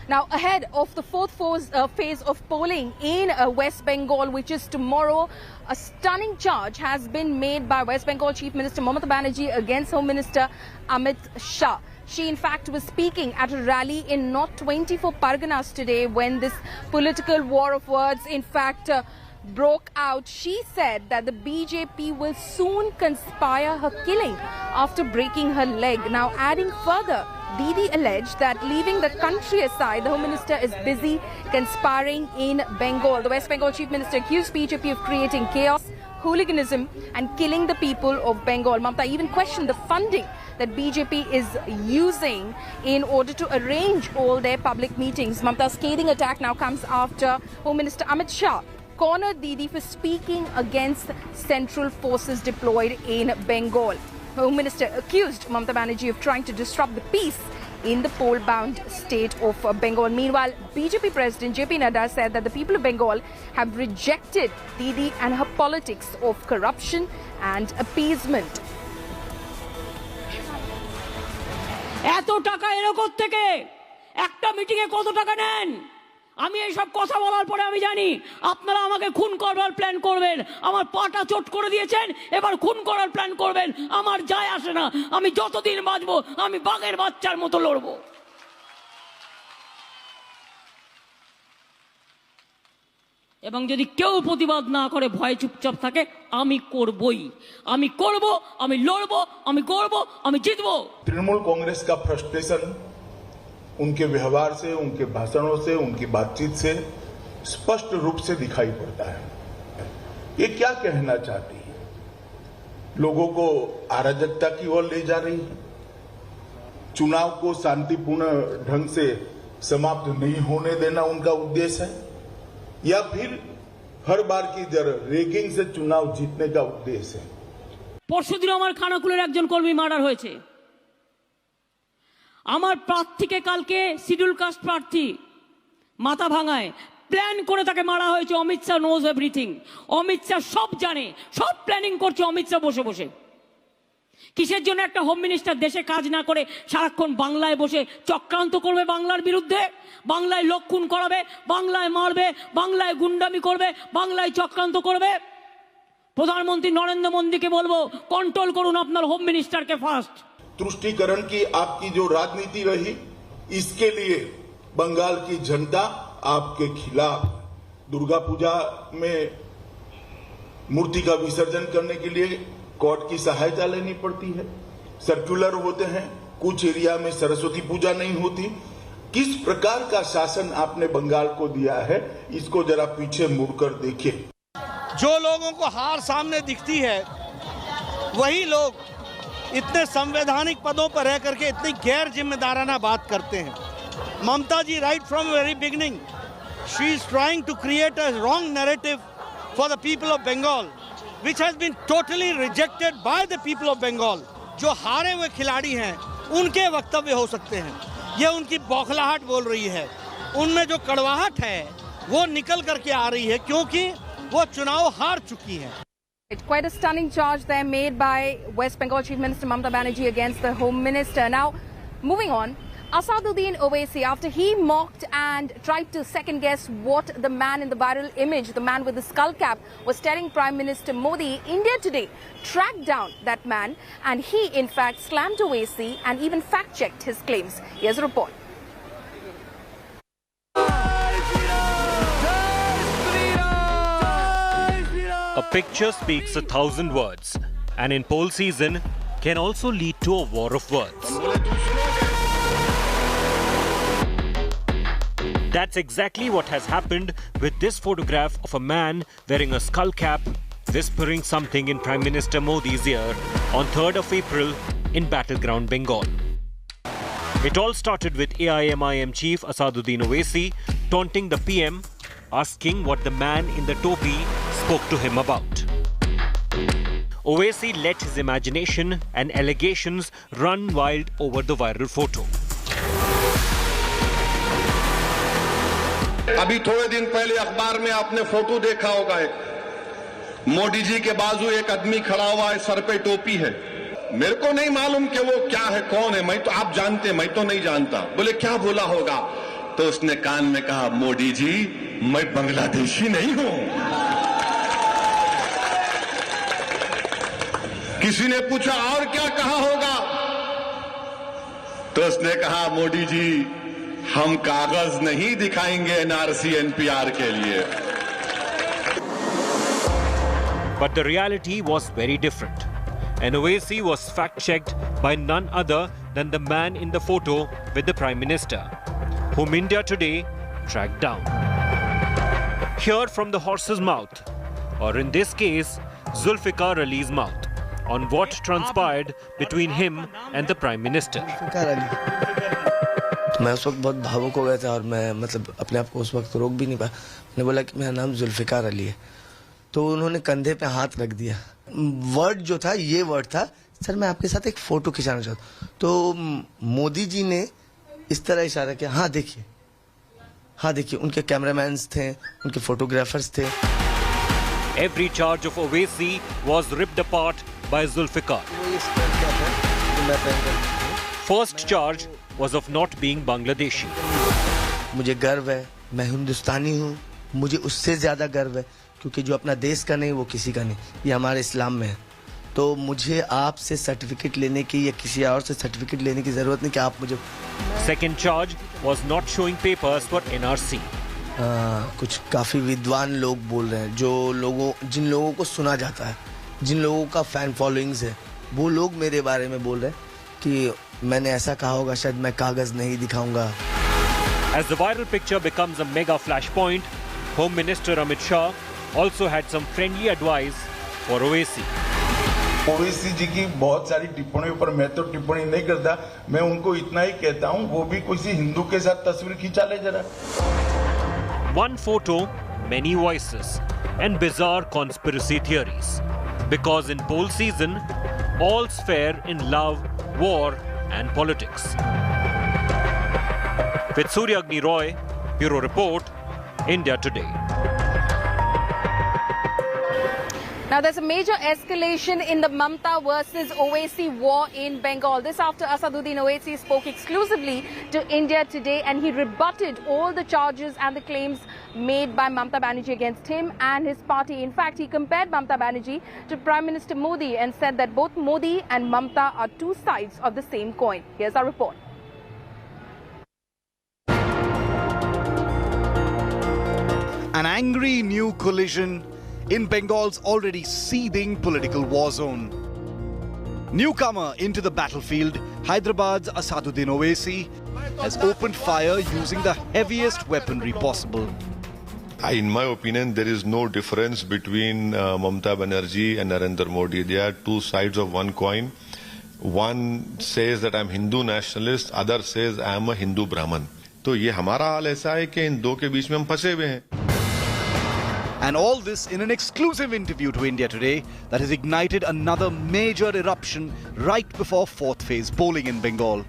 Now, ahead of the fourth phase of polling in West Bengal, which is tomorrow, a stunning charge has been made by West Bengal Chief Minister Mamata Banerjee against Home Minister Amit Shah. She, in fact, was speaking at a rally in North 24 Parganas today when this political war of words, in fact, broke out. She said that the BJP will soon conspire her killing after breaking her leg. Now, adding further, Didi alleged that leaving the country aside, the Home Minister is busy conspiring in Bengal. The West Bengal Chief Minister accused BJP of creating chaos, hooliganism and killing the people of Bengal. Mamata even questioned the funding that BJP is using in order to arrange all their public meetings. Mamata's scathing attack now comes after Home Minister Amit Shah cornered Didi for speaking against central forces deployed in Bengal. The Home Minister accused Mamata Banerjee of trying to disrupt the peace in the poll-bound state of Bengal. Meanwhile, BJP President JP Nadda said that the people of Bengal have rejected Didi and her politics of corruption and appeasement. এত টাকা এলো কোত্থেকে? একটা মিটিংয়ে কত টাকা নেন? আমি এই সব কথা বলার পরে আমি জানি আপনারা আমাকে খুন করবার প্ল্যান করবেন। আমার পাটা চোট করে দিয়েছেন, এবার খুন করার প্ল্যান করবেন। আমার যায় আসে না, আমি যতদিন বাঁচবো আমি বাঘের বাচ্চার মতো লড়বো। এবং যদি কেউ প্রতিবাদ না করে ভয়ে চুপচাপ থাকে, আমি করবই, আমি করব, আমি লড়বো, আমি করব, আমি জিতবো। तृणमूल कांग्रेस का फ्रस्ट्रेशन उनके व्यवहार से, उनके भाषणों से, उनकी बातचीत से स्पष्ट रूप से दिखाई पड़ता है। ये क्या कहना चाहती है? लोगों को अराजकता की ओर ले जा रही है, चुनाव को शांतिपूर्ण ढंग से समाप्त नहीं होने देना उनका उद्देश्य है, या फिर हर बार की तरह रेगिंग से चुनाव जीतने का उद्देश्य है। পরশুদিন আমার খানাকুলের একজন কর্মী মার্ডার হয়েছে। আমার প্রার্থীকে কালকে শিডিউল কাস্ট প্রার্থী মাথা ভাঙায় প্ল্যান করে তাকে মারা হয়েছে। অমিত শাহ নোজ এভরিথিং, অমিত শাহ সব জানে, সব প্ল্যানিং করছে অমিত শাহ বসে বসে। কিসের জন্য একটা হোম মিনিস্টার দেশে কাজ না করে সারাক্ষণ বাংলায় বসে চক্রান্ত করবে বাংলার বিরুদ্ধে? বাংলায় লোক খুন করাবে, বাংলায় মারবে, বাংলায় গুন্ডামি করবে, বাংলায় চক্রান্ত করবে। প্রধানমন্ত্রী নরেন্দ্র মোদীকে বলবো, কন্ট্রোল করুন আপনার হোম মিনিস্টারকে ফার্স্ট। तुष्टीकरण की आपकी जो राजनीति रही, इसके लिए बंगाल की जनता आपके खिलाफ। दुर्गा पूजा में मूर्ति का विसर्जन करने के लिए कोर्ट की सहायता लेनी पड़ती है, सर्कुलर होते हैं, कुछ एरिया में सरस्वती पूजा नहीं होती। किस प्रकार का शासन आपने बंगाल को दिया है, इसको जरा पीछे मुड़कर देखिए। जो लोगों को हार सामने दिखती है, वही लोग इतने संवैधानिक पदों पर रह करके इतनी गैर जिम्मेदाराना बात करते हैं। Mamata ji right from very beginning she is trying to create a wrong narrative for the people of Bengal which has been totally rejected by the people of Bengal. जो हारे हुए खिलाड़ी हैं उनके वक्तव्य हो सकते हैं, ये उनकी बौखलाहट बोल रही है, उनमें जो कड़वाहट है वो निकल करके आ रही है क्योंकि वो चुनाव हार चुकी है। Quite a stunning charge there made by West Bengal Chief Minister Mamata Banerjee against the Home Minister. Now, moving on, Asaduddin Owaisi, after he mocked and tried to second guess what the man in the viral image, the man with the skull cap, was telling Prime Minister Modi, India Today tracked down that man and he in fact slammed Owaisi and even fact-checked his claims. Here's a report. A picture speaks 1,000 words, and in poll season can also lead to a war of words. That's exactly what has happened with this photograph of a man wearing a skull cap, whispering something in Prime Minister Modi's ear on 3rd of April in battleground Bengal. It all started with AIMIM chief Asaduddin Owaisi taunting the PM, asking what the man in the topi spoke to him about. Owaisi let his imagination and allegations run wild over the viral photo. अभी थोड़े दिन पहले अखबार में आपने photo देखा होगा, एक मोदी जी के बाजू एक आदमी खड़ा हुआ है, सर पे टोपी है। मेरे को नहीं मालूम कि वो क्या है, कौन है, मैं तो आप जानते, मैं तो नहीं जानता। बोले क्या बोला होगा तो उसने कान में कहा, मोदी जी मैं बांग्लादेशी नहीं हूं। किसी ने पूछा और क्या कहा होगा, तो उसने कहा, मोदी जी हम कागज नहीं दिखाएंगे एनआरसी एनपीआर के लिए। But the reality was very different. And Owaisi was fact-checked by none other than the man in the photo with the Prime Minister, whom India Today tracked down. Hear from the horse's mouth, or in this case, Zulfikar Ali's mouth, on what transpired between him and the Prime Minister. मैं उस वक्त बहुत भावुक हो गया था और मैं मतलब अपने आप को उस वक्त रोक भी नहीं पाया। मैंने बोला कि मेरा नाम जुल्फिकार अली है, तो उन्होंने कंधे पे हाथ रख दिया। वर्ड जो था, ये वर्ड था, सर मैं आपके साथ एक फोटो खिंचाना चाहता हूँ। तो मोदी जी ने इस तरह इशारा किया, हाँ देखिए, हाँ देखिए। उनके कैमरामैन्स थे, उनके फोटोग्राफर्स थे। Every charge of Owaisi was ripped apart by Zulfikar. First charge was of not being Bangladeshi. मुझे गर्व है, मैं हिंदुस्तानी हूँ, मुझे उससे ज्यादा गर्व है क्योंकि जो अपना देश का नहीं वो किसी का नहीं, ये हमारे इस्लाम में है। तो मुझे आपसे सर्टिफिकेट लेने की या किसी और से सर्टिफिकेट लेने की जरूरत नहीं कि आप मुझे। Second charge was not showing papers for NRC. कुछ काफी विद्वान लोग बोल रहे हैं, जिन लोगों को सुना जाता है, जिन लोगों का फैन फॉलोइंग्स है, वो लोग मेरे बारे में बोल रहे हैं कि मैंने ऐसा कहा होगा, शायद मैं कागज नहीं दिखाऊंगा। As the viral picture becomes a mega flashpoint, Home Minister Amit Shah also had some friendly advice for Owaisi. Owaisi जी की बहुत सारी टिप्पणियों पर मैं तो टिप्पणी नहीं करता, मैं उनको इतना ही कहता हूं, वो भी किसी हिंदू के साथ तस्वीर खींचा ले जरा। One photo, many voices, and bizarre conspiracy theories. Because in poll season, all's fair in love, war, and politics. With Surya Agni Roy, Bureau Report, India Today. Now, there's a major escalation in the Mamta versus Owaisi war in Bengal. This after Asaduddin Owaisi spoke exclusively to India Today and he rebutted all the charges and the claims made by Mamta Banerjee against him and his party. In fact, he compared Mamta Banerjee to Prime Minister Modi and said that both Modi and Mamta are two sides of the same coin. Here's our report. An angry new collision in Bengal's already seething political war zone. Newcomer into the battlefield, Hyderabad's Asaduddin Owaisi has opened fire using the heaviest weaponry possible. In my opinion, there is no difference between Mamta Banerjee and Narendra Modi. They are two sides of one coin. One says that I am Hindu nationalist, other says I am a Hindu Brahmin. तो ये हमारा हाल ऐसा है कि इन दो के बीच में हम फंसे हुए हैं. And all this in an exclusive interview to India Today that has ignited another major eruption right before fourth phase polling in Bengal.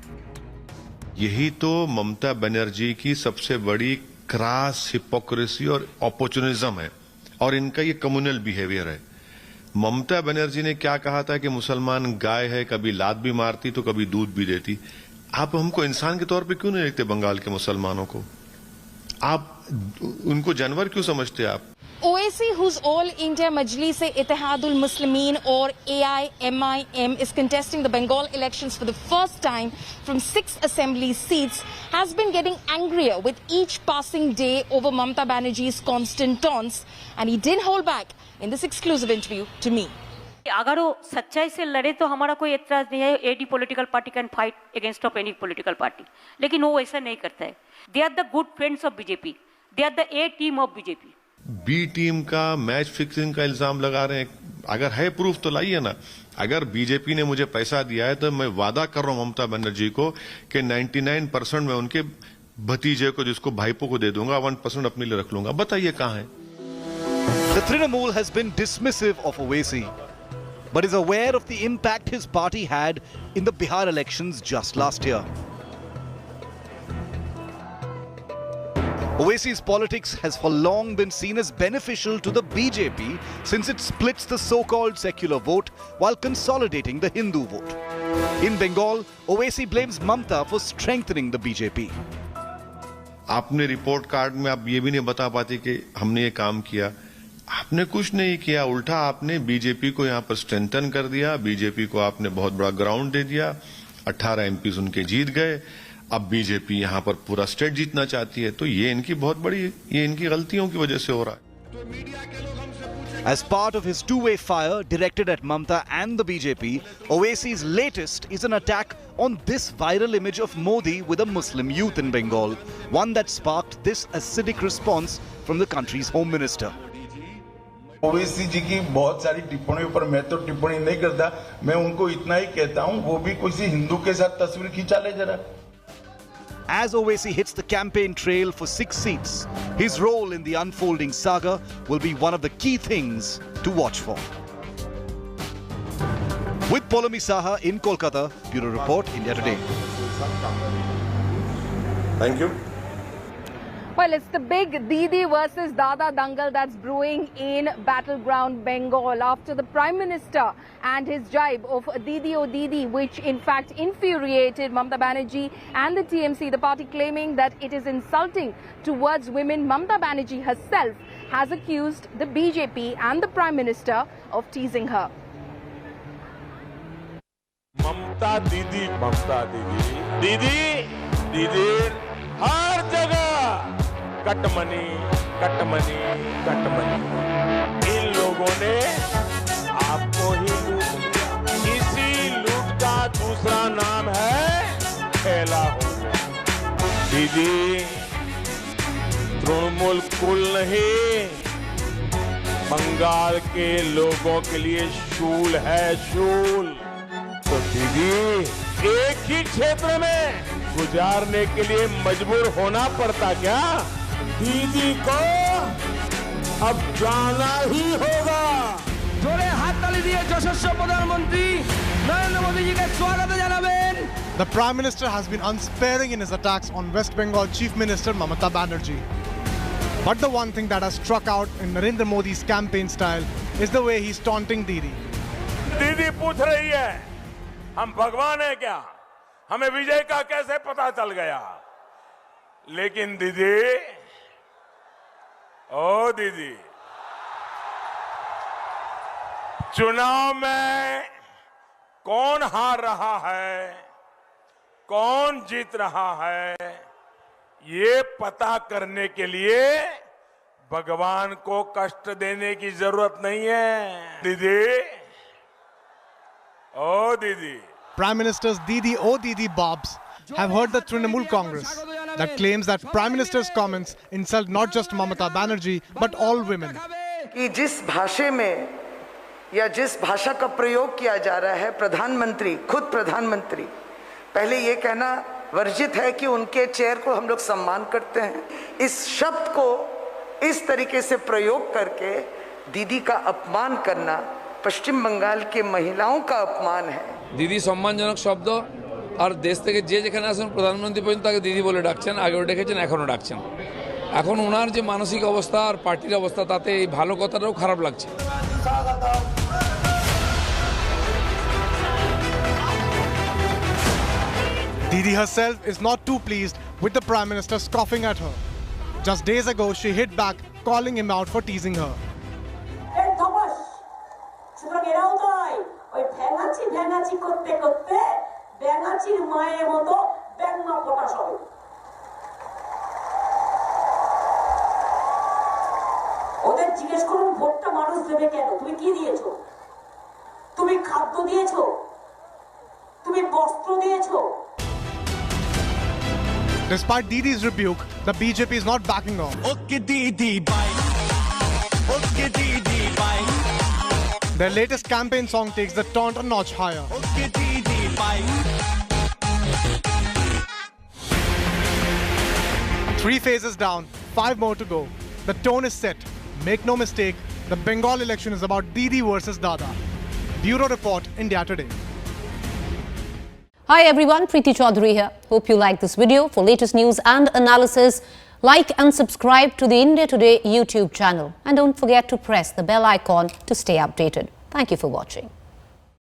यही तो ममता बनर्जी की सबसे बड़ी क्रास हिपोक्रेसी और अपॉर्चुनिज्म है और इनका ये कम्युनल बिहेवियर है. ममता बनर्जी ने क्या कहा था कि मुसलमान गाय है, कभी लात भी मारती तो कभी दूध भी देती. आप हमको इंसान के तौर पे क्यों नहीं देखते बंगाल के मुसलमानों को? आप उनको जानवर क्यों समझते आप? Owaisi, whose All India Majlis-e-Ittehadul Muslimin or AIMIM is contesting the Bengal elections for the first time from 6 assembly seats, has been getting angrier with each passing day over Mamta Banerjee's constant taunts, and he didn't hold back in this exclusive interview to me. अगर वो सच्चाई से लड़े तो हमारा कोई एतराज नहीं है. Any political party can fight against of any political party, लेकिन वो ऐसा नहीं करता है. They are the good friends of BJP, they are the A team of BJP. B team का मैच फिक्सिंग का इल्जाम लगा रहे हैं. अगर है प्रूफ तो लाइए ना. अगर बीजेपी ने मुझे पैसा दिया है तो मैं वादा कर रहा हूं ममता बनर्जी को कि 99% मैं उनके भतीजे को, जिसको भाईपो को दे दूंगा, 1% अपने लिए रख लूंगा. बताइए कहां है? The Trinamool has been dismissive of Owaisi, but is aware of the impact his party had in the Bihar elections just last year. Owaisi's politics has for long been seen as beneficial to the BJP since it splits the so-called secular vote while consolidating the Hindu vote. In Bengal, Owaisi blames Mamta for strengthening the BJP. आपने report card में आप ये भी नहीं बता पाते कि हमने ये काम किया। आपने कुछ नहीं किया, उल्टा आपने बीजेपी को यहाँ पर स्ट्रेंथन कर दिया। बीजेपी को आपने बहुत बड़ा ग्राउंड दे दिया, 18 एमपी उनके जीत गए। अब बीजेपी यहाँ पर पूरा स्टेट जीतना चाहती है, तो ये इनकी बहुत बड़ी, ये इनकी गलतियों की वजह से हो रहा है। As part of his two-way fire directed at Mamta and the BJP, Owaisi's latest is an attack on this viral image of Modi with a Muslim youth in Bengal, one that sparked this acidic response from the country's home minister. Owaisi जी की बहुत सारी टिप्पणियों पर मैं तो टिप्पणी नहीं करता, मैं उनको इतना ही कहता हूं, वो भी किसी हिंदू के साथ तस्वीर खिंचा ले जरा। As Owaisi hits the campaign trail for 6 seats, his role in the unfolding saga will be one of the key things to watch for. With Polami Saha in Kolkata, Bureau Report, India Today. Thank you. Well, it's the big Didi versus Dada dangle that's brewing in battleground Bengal after the Prime Minister and his jibe of Didi O Didi, which in fact infuriated Mamata Banerjee and the TMC, the party claiming that it is insulting towards women. Mamata Banerjee herself has accused the BJP and the Prime Minister of teasing her. ममता दीदी, दीदी, दीदी हर जगह cut money, cut money, cut money. इन लोगों ने आपको ही लूट लिया। इसी लूट का दूसरा नाम है फैला हो। दीदी तृणमूल कुल नहीं, बंगाल के लोगों के लिए शूल है, शूल। तो दीदी एक ही क्षेत्र में गुजारने के लिए मजबूर होना पड़ता क्या? दीदी को अब जाना ही होगा। जोरे हाथ ताली दिए यशस्वी प्रधानमंत्री नरेंद्र मोदी जी का स्वागत जनाबेन। The Prime Minister has been unsparing in his attacks on West Bengal Chief Minister Mamata Banerjee. But the one thing that has struck out in Narendra Modi's campaign style is the way he's taunting Didi. दीदी पूछ रही है, हम भगवान है क्या? हमें विजय का कैसे पता चल गया? लेकिन दीदी, ओ दीदी, चुनाव में कौन हार रहा है, कौन जीत रहा है, ये पता करने के लिए भगवान को कष्ट देने की जरूरत नहीं है। दीदी, ओ दीदी। Prime Minister's Didi O Didi bobs have heard the Trinamool Congress that claims that Prime Minister's comments insult not just Mamata Banerjee but all women. कि जिस भाषा में या जिस भाषा का प्रयोग किया जा रहा है, प्रधानमंत्री, खुद प्रधानमंत्री, पहले ये कहना वर्जित है कि उनके चेयर को हम लोग सम्मान करते हैं। इस शब्द को इस तरीके से प्रयोग करके दीदी का अपमान करना पश्चिम बंगाल के महिलाओं का अपमान है। দিদি সম্মানজনক শব্দ, আর দেশ থেকে যে যেখানে আসেন প্রধানমন্ত্রী পর্যন্ত তাকে দিদি বলে ডাকছেন, আগেও ডেকেছেন, এখনও ডাকছেন। এখন ওনার যে মানসিক অবস্থা আর পার্টির অবস্থা, তাতে এই ভালো কথাটাও খারাপ লাগছে। Didi herself is not too pleased with the Prime Minister scoffing at her. Just days ago, she hit back, calling him out for teasing her. ওই ভ্যাঙাচি ভ্যাঙাচি করতে করতে ব্যাঙাচির মায়ের মতো ব্যাঙা পটাশ হবে। ওদের জিজ্ঞেস করুন ভোটটা মানুষ দেবে কেন? তুমি কি দিয়েছো? তুমি খাদ্য দিয়েছো? তুমি বস্ত্র দিয়েছো? Despite Didi's rebuke, the BJP is not backing off. Okay Didi bye. Okay Didi bye. Their latest campaign song takes the taunt a notch higher. Okay Didi bye. 3 phases down, 5 more to go. The tone is set. Make no mistake, the Bengal election is about Didi versus Dada. Bureau Report, India Today. Hi everyone, Preeti Chaudhary here. Hope you like this video. For latest news and analysis, like and subscribe to the India Today YouTube channel. And don't forget to press the bell icon to stay updated. Thank you for watching.